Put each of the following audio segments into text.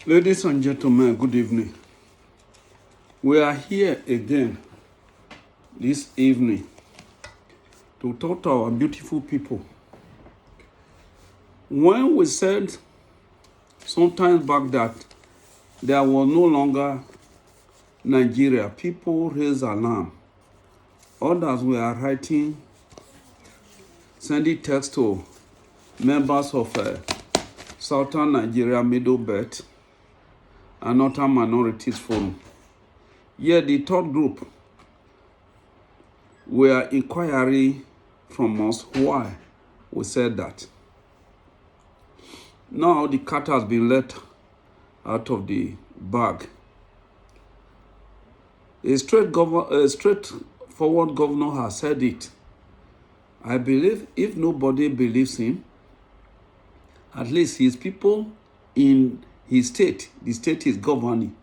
Ladies and gentlemen, good evening. We are here again this evening to talk to our beautiful people. When we said sometime back that there was no longer Nigeria, people raised alarm. Others were writing, sending text to members of Southern Nigeria Middle Belt and Northern Minorities Forum. Yet the third group were inquiring from us why we said that. Now the cat has been let out of the bag. A straightforward governor has said it. I believe if nobody believes him, at least his people in his state, the state is governing,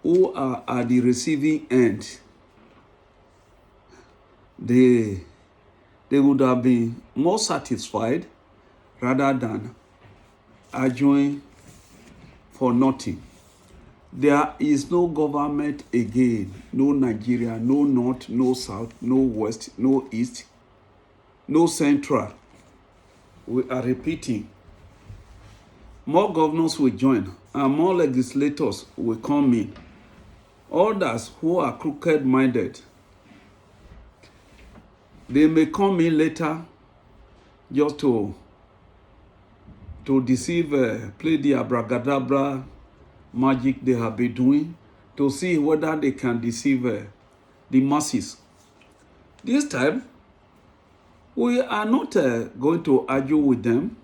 who are at the receiving end, they would have been more satisfied rather than arguing for nothing. There is no government again, no Nigeria, no North, no South, no West, no East, no Central. We are repeating. More governors will join and more legislators will come in. Others who are crooked-minded, they may come in later just to deceive, play the abracadabra magic they have been doing to see whether they can deceive the masses. This time, we are not going to argue with them.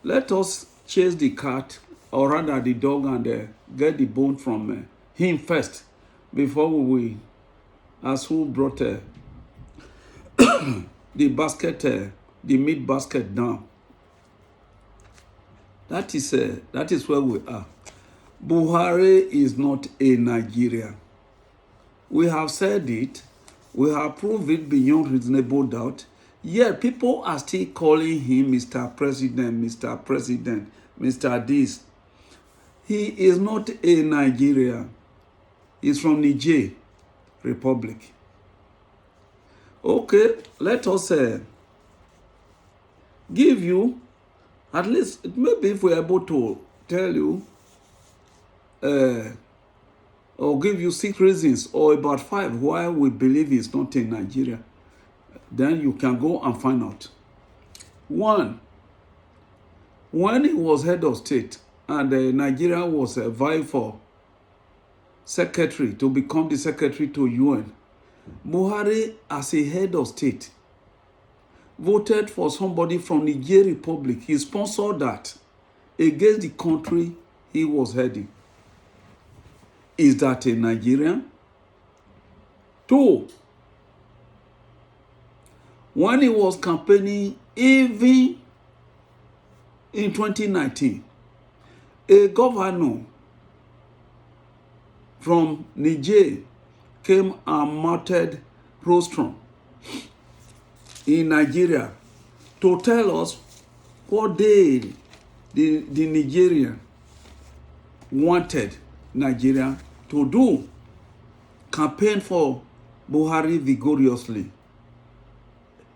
Let us chase the cat, or rather the dog, and get the bone from him first before we as who brought the basket, the meat basket down. That is where we are. Buhari is not a Nigeria. We have said it. We have proved it beyond reasonable doubt. Yet people are still calling him Mr. President, Mr. President, Mr. This. He is not a Nigeria. He's from Niger Republic. Okay, let us give you, at least, maybe if we're able to tell you or give you 6 reasons or about 5 why we believe he's not in Nigeria, then you can go and find out. 1, when he was head of state and Nigeria was vying for secretary to become the secretary to UN, Buhari, as a head of state, voted for somebody from Niger Republic. He sponsored that against the country he was heading. Is that a Nigerian? 2, when he was campaigning, even in 2019, a governor from Niger came and mounted rostrum in Nigeria to tell us what the Nigerian wanted Nigeria to do. Campaign for Buhari vigorously.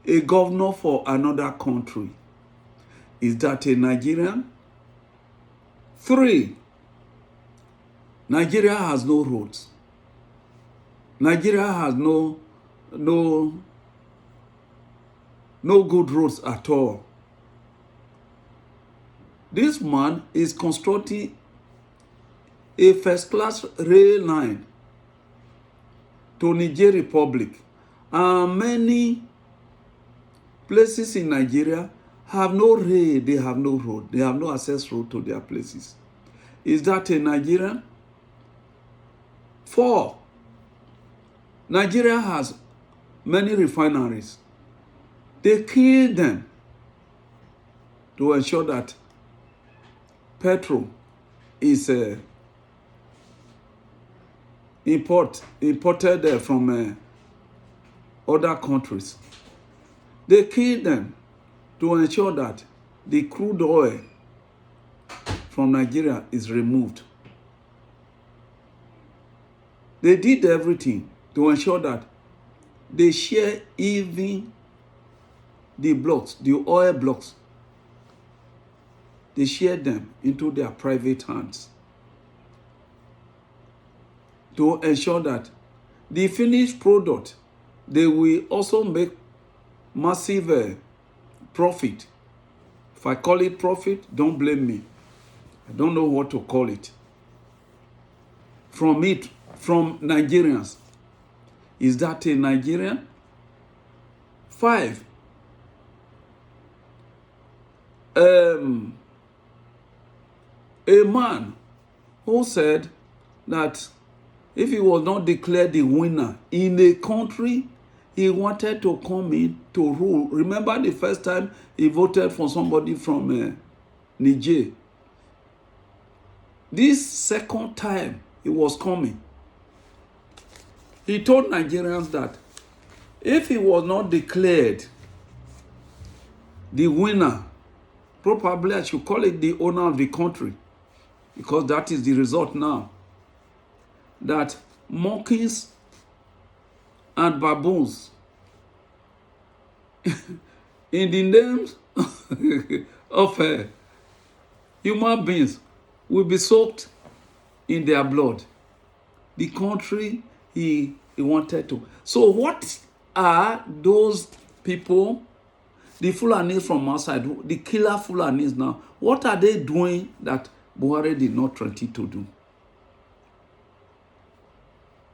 A governor for another country. Is that a Nigerian? 3, Nigeria has no roads. Nigeria has no good roads at all. This man is constructing a first-class rail line to Niger Republic. And many places in Nigeria have no rail, they have no road, they have no access road to their places. Is that a Nigerian? 4, Nigeria has many refineries. They kill them to ensure that petrol is imported from other countries. They kill them to ensure that the crude oil from Nigeria is removed. They did everything to ensure that they share even the blocks, the oil blocks. They share them into their private hands to ensure that the finished product, they will also make massive profit. If I call it profit, don't blame me. I don't know what to call it. From Nigerians. Is that a Nigerian? 5. A man who said that if he was not declared the winner in a country, he wanted to come in to rule. Remember the first time he voted for somebody from Niger? This second time he was coming, he told Nigerians that if he was not declared the winner, probably I should call it the owner of the country, because that is the result now, that monkeys and baboons in the names of human beings will be soaked in their blood. The country he wanted to. So what are those people, the Fulanis from outside, the killer Fulanis now, what are they doing that Buhari did not try to do?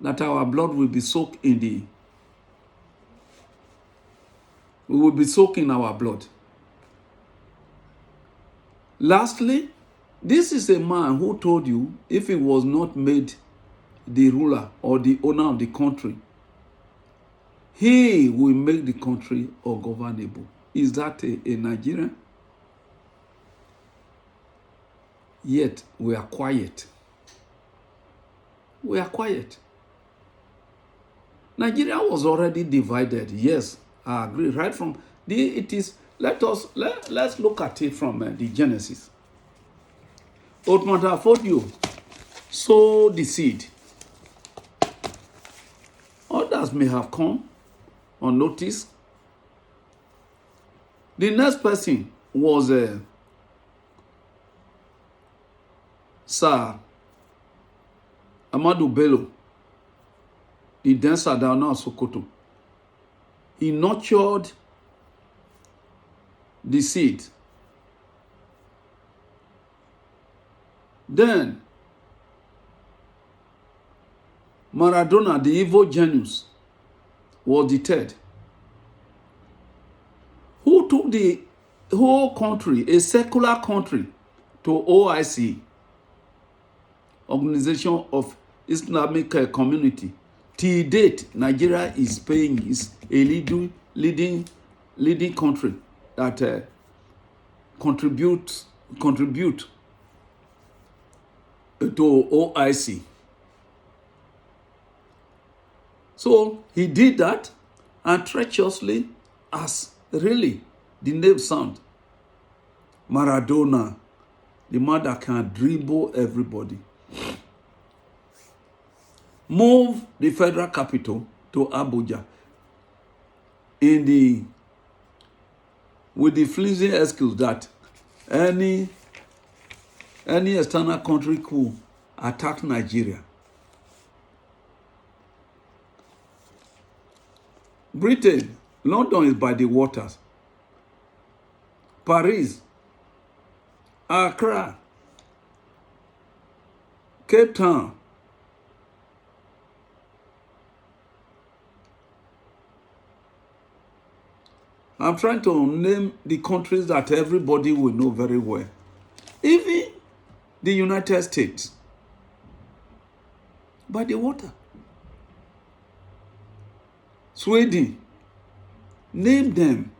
That our blood will be soaked in we will be soaked in our blood. Lastly, this is a man who told you if he was not made the ruler or the owner of the country, he will make the country ungovernable. Is that a Nigerian? Yet we are quiet. We are quiet. Nigeria was already divided. Yes, I agree. Right from let's look at it from the Genesis. Otmatafodio sowed the seed. Others may have come unnoticed. The next person was Sir Amadu Bello, the then Sardauna of Sokoto. He nurtured the seed. Then Maradona, the evil genius, was the third, who took the whole country, a secular country, to OIC, Organization of Islamic Community. Till date, Nigeria is paying, is a leading country that contribute to OIC. So he did that, and treacherously, as really the name sound, Maradona, the man that can dribble everybody, move the federal capital to Abuja with the flimsy excuse that any external country could attack Nigeria. Britain, London is by the waters. Paris, Accra, Cape Town, I'm trying to name the countries that everybody will know very well. Even the United States, by the water. Sweden, name them.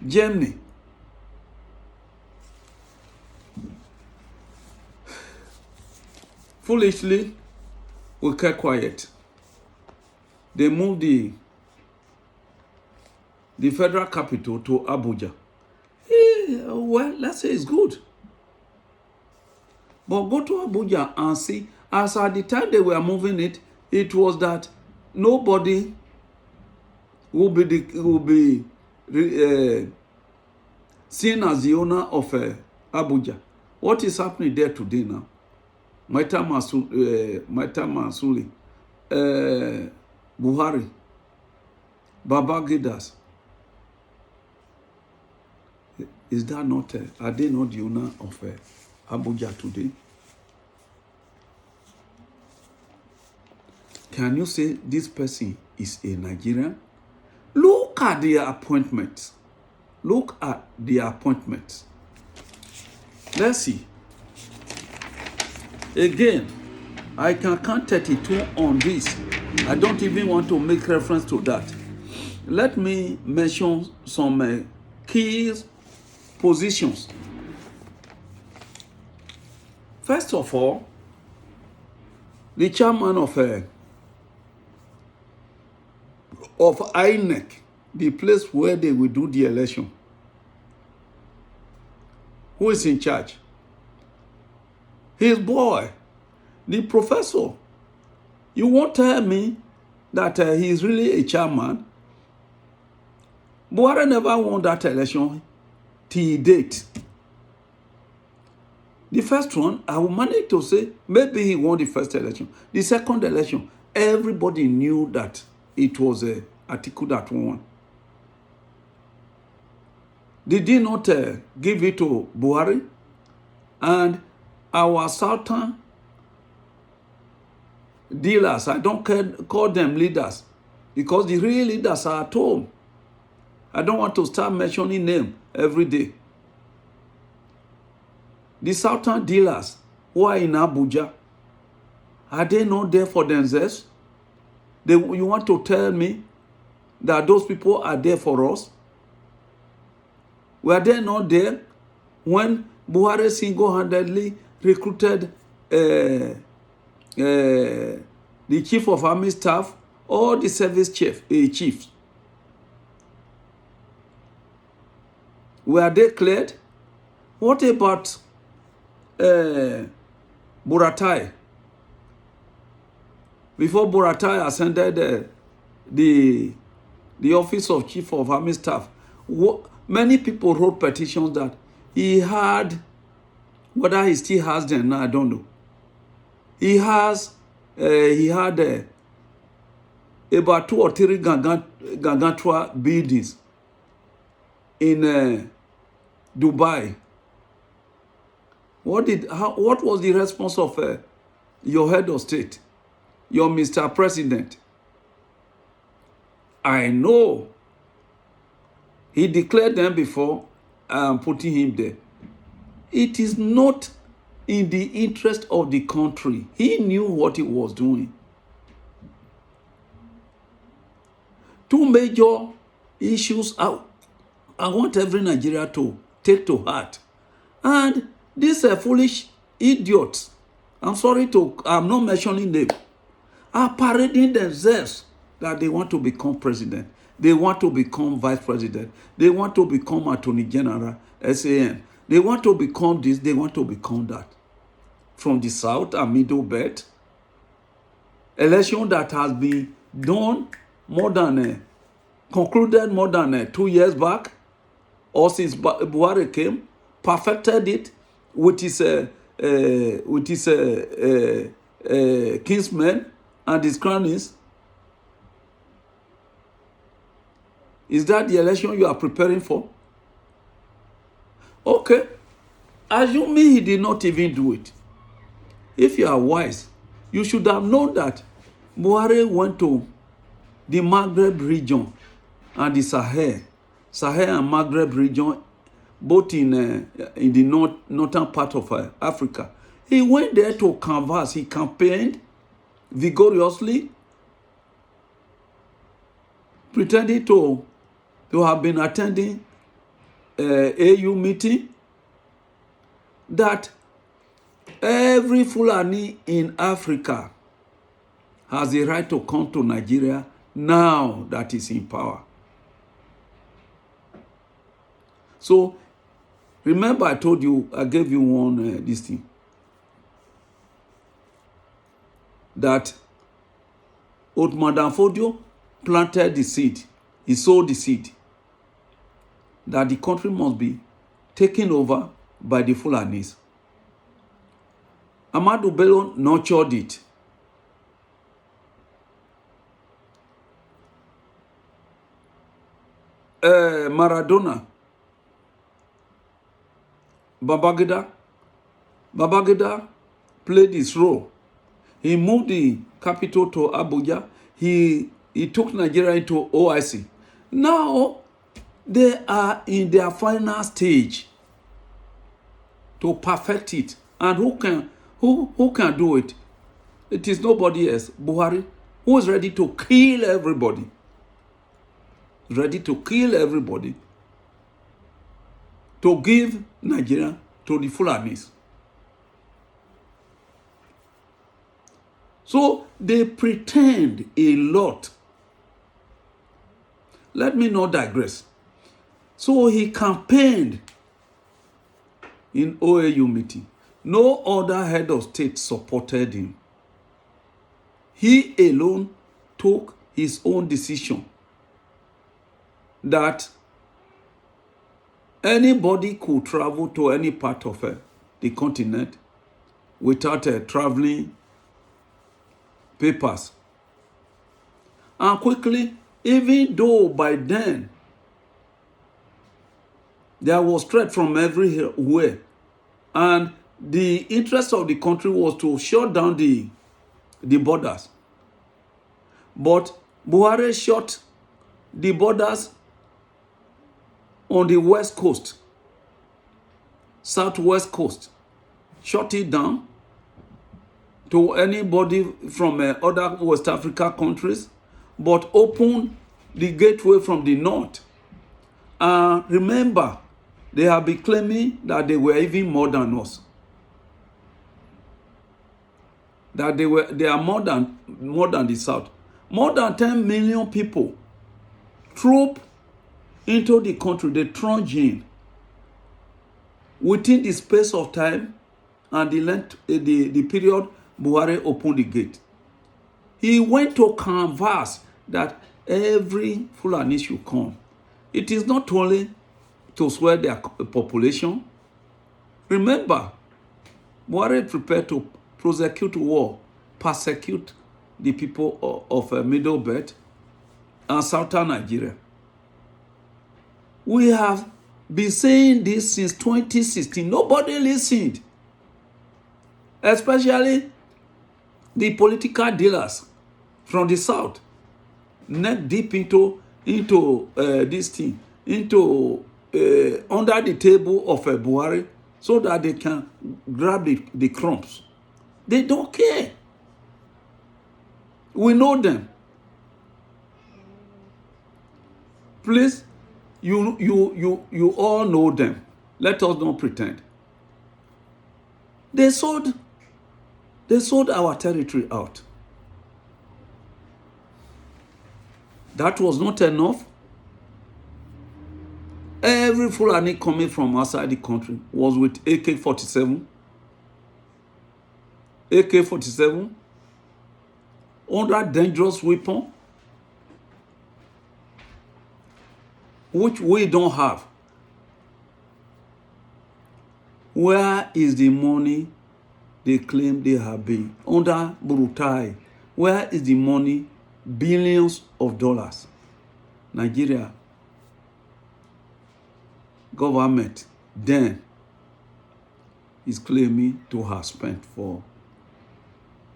Germany. Foolishly, we kept quiet. They moved the federal capital to Abuja. Okay, well, let's say it's good. But go to Abuja and see, as at the time they were moving it, it was that nobody will be seen as the owner of Abuja. What is happening there today now? Maita Masuli, Buhari, Babagidas. Is that not, are they not the owner of Abuja today? Can you say this person is a Nigerian? Look at their appointments. Look at the appointments. Let's see. Again, I can count 32 on this. I don't even want to make reference to that. Let me mention some key positions. First of all, the chairman of INEC, the place where they will do the election. Who is in charge? His boy, the professor. You won't tell me that he is really a chairman. Buhari never won that election till date. The first one, I will manage to say, maybe he won the first election. The second election, everybody knew that it was Atiku that won. Did he not give it to Buhari? And our southern dealers, I don't call them leaders, because the real leaders are at home. I don't want to start mentioning them every day. The southern dealers who are in Abuja, are they not there for themselves? You want to tell me that those people are there for us? Were they not there when Buhari single-handedly recruited the chief of army staff or the service chiefs? Were they cleared? What about Buratai? Before Buratai ascended the office of chief of army staff, many people wrote petitions that he had, whether he still has them now, I don't know. He had about 2 or 3 Gargantua buildings in Dubai. What was the response of your head of state, your Mr. President? I know he declared them before putting him there. It is not in the interest of the country. He knew what he was doing. 2 major issues I want every Nigerian to take to heart. And these foolish idiots, I'm not mentioning them, are parading themselves that they want to become president. They want to become vice president. They want to become attorney general, SAN. They want to become this, they want to become that. From the south and middle belt, election that has been done concluded more than 2 years back, or since Buhari came, perfected it with his kinsmen and his cronies. Is that the election you are preparing for? Okay. Assuming he did not even do it. If you are wise, you should have known that Buhari went to the Maghreb region and the Sahel and Maghreb region, both in the northern part of Africa. He went there to canvass. He campaigned vigorously, pretending to have been attending AU meeting, that every Fulani in Africa has a right to come to Nigeria now that is in power. So Remember, I told you, I gave you one this thing that Othman Danfodio planted the seed. He sowed the seed that the country must be taken over by the Fulanis. Ahmadu Bello nurtured it. Maradona, Babangida played his role. He moved the capital to Abuja. He took Nigeria into OIC. Now, they are in their final stage to perfect it. And who can do it? It is nobody else. Buhari, who is ready to kill everybody. Ready to kill everybody. To give Nigeria to the Fulanis. So they pretend a lot. Let me not digress. So he campaigned in OAU meeting. No other head of state supported him. He alone took his own decision that anybody could travel to any part of the continent without traveling papers. And quickly, even though by then there was threat from everywhere, and the interest of the country was to shut down the borders. But Buhari shut the borders on the west coast, southwest coast, shut it down to anybody from other West Africa countries, but open the gateway from the north. Remember, they have been claiming that they were even more than us. That they are more than the south. More than 10 million people troop into the country. They trudge in within the space of time and the length, the period Buhari opened the gate. He went to canvass that every Fulani should come. It is not only to swell their population. Remember, Buhari prepared to prosecute war, persecute the people of Middle Belt and Southern Nigeria. We have been saying this since 2016. Nobody listened. Especially the political dealers from the south, neck deep into this thing, into under the table of Buhari, so that they can grab the crumbs. They don't care. We know them. Please, you all know them. Let us not pretend. They sold our territory out. That was not enough. Every Fulani coming from outside the country was with AK-47. AK-47, under dangerous weapon, which we don't have. Where is the money they claim they have been? Under Burutai, where is the money? Billions of dollars. Nigeria government then is claiming to have spent for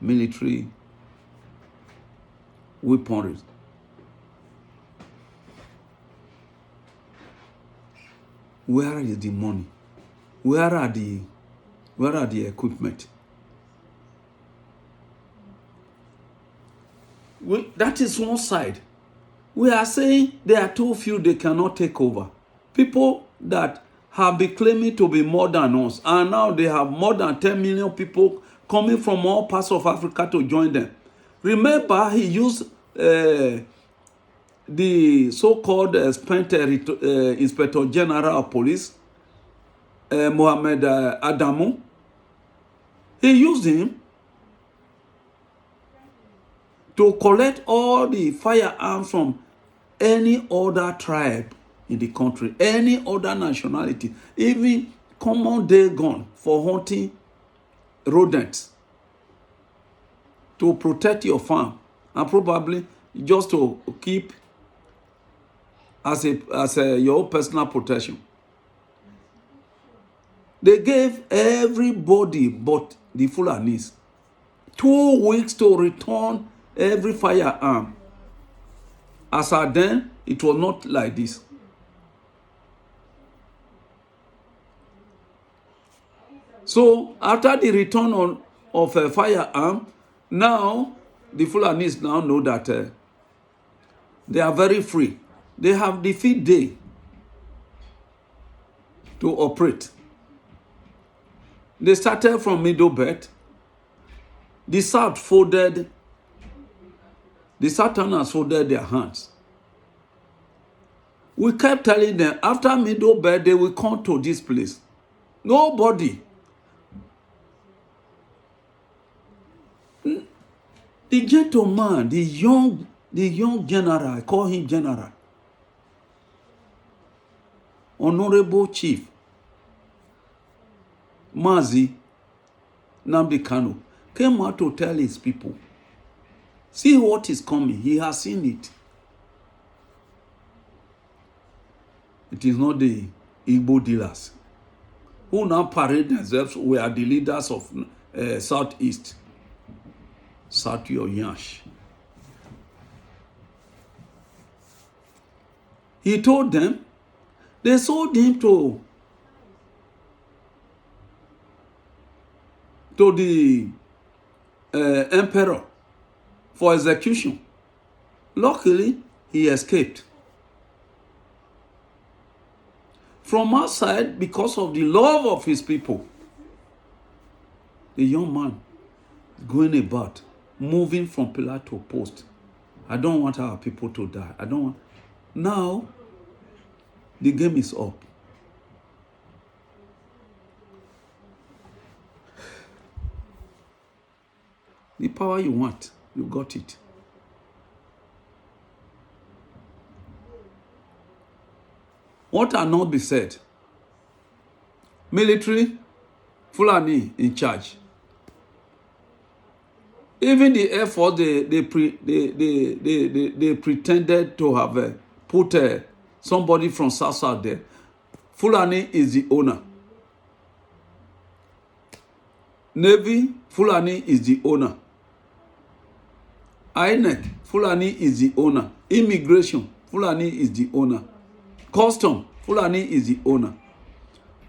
military weaponry. Where is the money? Where are the equipment? That is one side. We are saying there are too few, they cannot take over. People that have been claiming to be more than us, and now they have more than 10 million people coming from all parts of Africa to join them. Remember, he used the so-called spent Inspector General of Police Mohammed Adamu, he used him to collect all the firearms from any other tribe in the country, any other nationality, even common day gun for hunting rodents, to protect your farm and probably just to keep as your personal protection. They gave everybody but the Fulanis 2 weeks to return every firearm. As at then, it was not like this. So after the return of a firearm, now the Fulanis now know that they are very free. They have the feed day to operate. They started from Middle Belt. The South folded, the Southerners folded their hands. We kept telling them, after Middle Belt, they will come to this place. Nobody. The gentleman, the young general, I call him general, Honorable Chief Mazi Nnamdi Kanu, came out to tell his people, see what is coming. He has seen it. It is not the Igbo dealers who now parade themselves. We are the leaders of Southeast. South your Yash. He told them, they sold him to the emperor for execution. Luckily, he escaped. From outside, because of the love of his people, the young man going about, moving from pillar to post. I don't want our people to die. I don't want. Now, the game is up. The power you want, you got it. What cannot be said? Military, Fulani in charge. Even the Air Force, they pretended to have put somebody from South there. Fulani is the owner. Navy, Fulani is the owner. INEC, Fulani is the owner. Immigration, Fulani is the owner. Custom, Fulani is the owner.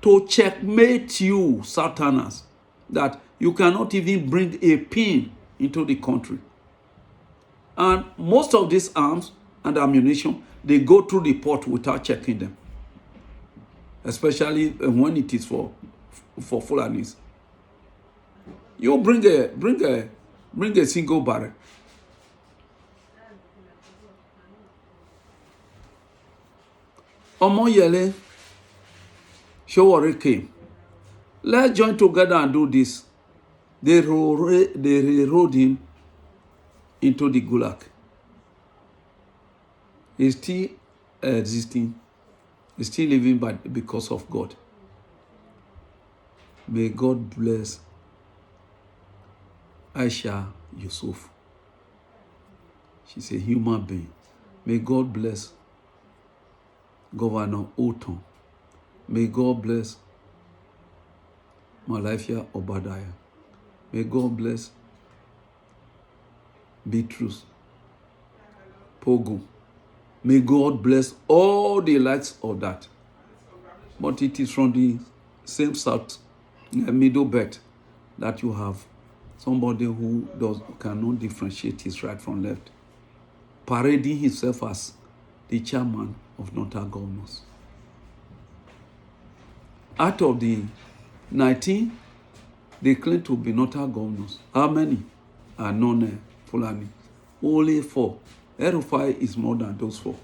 To checkmate you, Southerners, that you cannot even bring a pin into the country. And most of these arms and ammunition, they go through the port without checking them. Especially when it is for Fulanis. You bring a single barrel. Omoyele Sowore came. Let's join together and do this. They rode him into the gulag. He's still existing. He's still living because of God. May God bless Aisha Yusuf. She's a human being. May God bless Governor Oton. May God bless Malafia Obadiah. May God bless Beatrice Pogu. May God bless all the likes of that. But it is from the same South, Middle Belt, that you have somebody who cannot differentiate his right from left, parading himself as the chairman of Northern Governors. Out of the 19, they claim to be Northern Governors. How many are non-Fulani? Only 4. El-Rufai is more than those 4.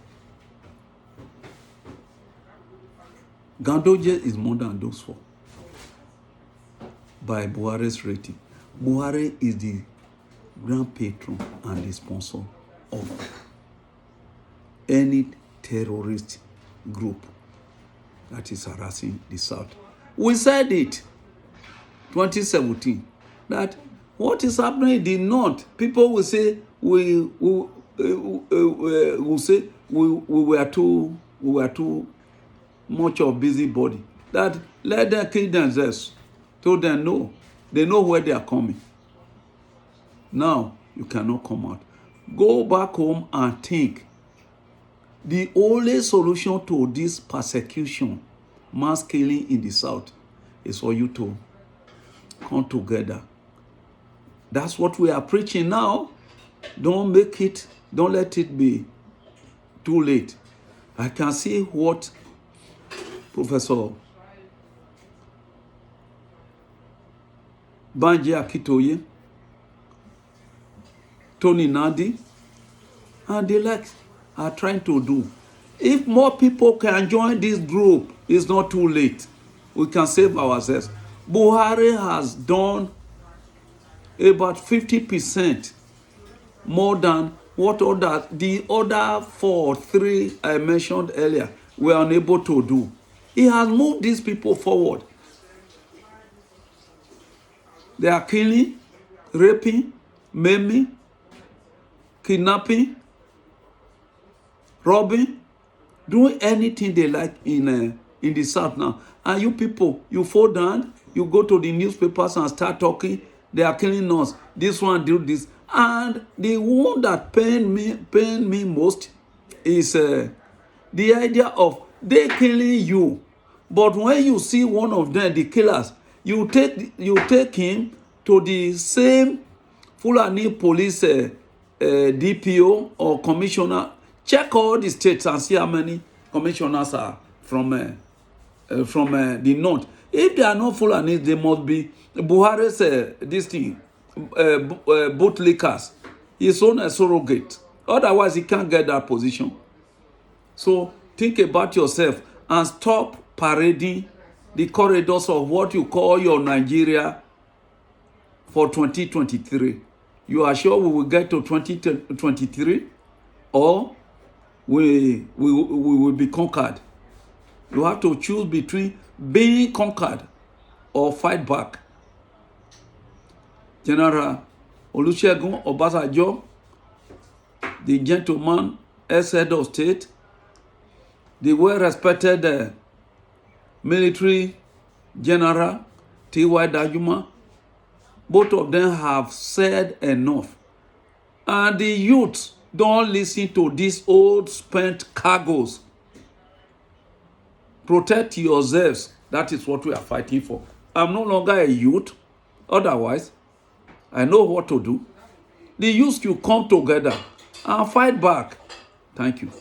Gandoje is more than those 4. by Buhari's rating. Buhari is the grand patron and the sponsor of any terrorist group that is harassing the South. We said it 2017 that what is happening in the North, people will say we were too much of busybody. That let them kill themselves. Told them no, they know where they are coming. Now you cannot come out. Go back home and think. The only solution to this persecution, mass killing in the South, is for you to come together. That's what we are preaching now. Don't let it be too late. I can see what Professor Banji Akitoye, Tony Nadi, and the likes are trying to do. If more people can join this group, it's not too late. We can save ourselves. Buhari has done about 50% more than what the other 3 I mentioned earlier were unable to do. He has moved these people forward. They are killing, raping, maiming, kidnapping, robbing, doing anything they like in the South now. And you people, you fall down, you go to the newspapers and start talking. They are killing us. This one do this. And the one that pain me most is the idea of they killing you. But when you see one of them, the killers, you take him to the same Fulani police DPO or commissioner. Check all the states and see how many commissioners are from the North. If they are not Fulani, they must be Buhari's bootlickers. His own a surrogate. Otherwise, he can't get that position. So think about yourself and stop parading the corridors of what you call your Nigeria for 2023. You are sure we will get to 2023, or we will be conquered? You have to choose between being conquered or fight back. General Olusegun Obasanjo, the gentleman, ex-head of state, the well-respected military general, T.Y. Dajuma, both of them have said enough. And the youth don't listen to these old spent cargoes. Protect yourselves. That is what we are fighting for. I'm no longer a youth. Otherwise, I know what to do. The youth should come together and fight back. Thank you.